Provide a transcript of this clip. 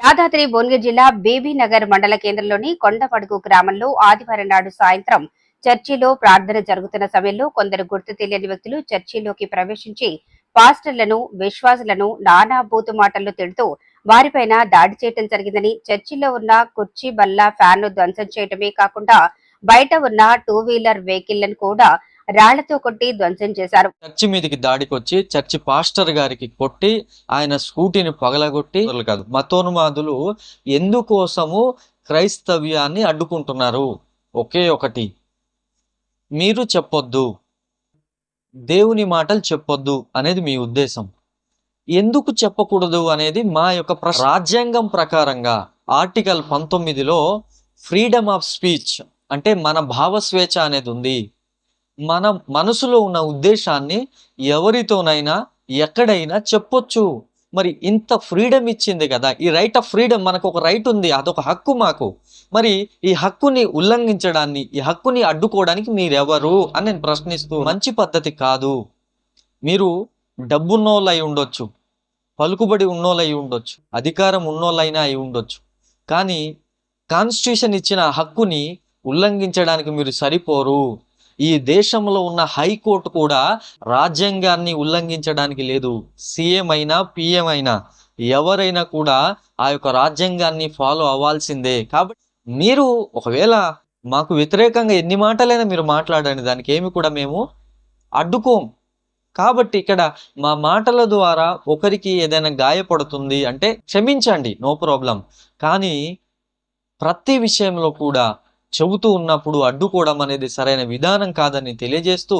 యాదాద్రి భువనగిరి జిల్లా బీబీనగర్ మండల కేంద్రంలోని కొండపడుగు గ్రామంలో ఆదివారం నాడు సాయంత్రం చర్చిలో ప్రార్థన జరుగుతున్న సమయంలో కొందరు గుర్తు తెలియని వ్యక్తులు చర్చిలోకి ప్రవేశించి పాస్టర్లను, విశ్వాసులను నానా బూతు మాటల్లో తిడుతూ వారిపైన దాడి చేయడం జరిగిందని, చర్చిలో ఉన్న కుర్చీ, బల్ల, ఫ్యాన్ను ధ్వంసం చేయడమే కాకుండా బయట ఉన్న 2 వీలర్ వెహికల్లను కూడా రాళ్లతో కొట్టి ధ్వంసం చేశారు. చర్చి మీదకి దాడికి వచ్చి చర్చి పాస్టర్ గారికి కొట్టి ఆయన స్కూటీని పగలగొట్టి కాదు, మతోన్మాదులు ఎందుకోసము క్రైస్తవ్యాన్ని అడ్డుకుంటున్నారు? ఒకే ఒకటి, మీరు చెప్పొద్దు, దేవుని మాటలు చెప్పొద్దు అనేది మీ ఉద్దేశం. ఎందుకు చెప్పకూడదు అనేది మా యొక్క రాజ్యాంగం ప్రకారంగా ఆర్టికల్ 19లో ఫ్రీడమ్ ఆఫ్ స్పీచ్ అంటే మన భావస్వేచ్ఛ అనేది ఉంది. మన మనసులో ఉన్న ఉద్దేశాన్ని ఎవరితోనైనా ఎక్కడైనా చెప్పొచ్చు. మరి ఇంత ఫ్రీడమ్ ఇచ్చింది కదా, ఈ రైట్ ఆఫ్ ఫ్రీడమ్, మనకు ఒక రైట్ ఉంది, అదొక హక్కు మాకు. మరి ఈ హక్కుని ఉల్లంఘించడాన్ని, ఈ హక్కుని అడ్డుకోవడానికి మీరెవరు అని నేను ప్రశ్నిస్తూ, మంచి పద్ధతి కాదు. మీరు డబ్బున్నోళ్ళు అయి ఉండొచ్చు, పలుకుబడి ఉన్నోళ్ళు అయి ఉండొచ్చు, అధికారం ఉన్నోళ్ళైనా అయి ఉండొచ్చు, కానీ కాన్స్టిట్యూషన్ ఇచ్చిన హక్కుని ఉల్లంఘించడానికి మీరు సరిపోరు. ఈ దేశంలో ఉన్న హైకోర్టు కూడా రాజ్యాంగాన్ని ఉల్లంఘించడానికి లేదు. సీఎం అయినా పిఎం అయినా ఎవరైనా కూడా ఆ యొక్క రాజ్యాంగాన్ని ఫాలో అవ్వాల్సిందే. కాబట్టి మీరు ఒకవేళ మాకు వ్యతిరేకంగా ఎన్ని మాటలైనా మీరు మాట్లాడండి, దానికి ఏమి కూడా మేము అడ్డుకోం. కాబట్టి ఇక్కడ మా మాటల ద్వారా ఒకరికి ఏదైనా గాయపడుతుంది అంటే క్షమించండి, నో ప్రాబ్లం. కానీ ప్రతి విషయంలో కూడా చెబుతూ ఉన్నప్పుడు అడ్డుకోవడం అనేది సరైన విధానం కాదని తెలియజేస్తూ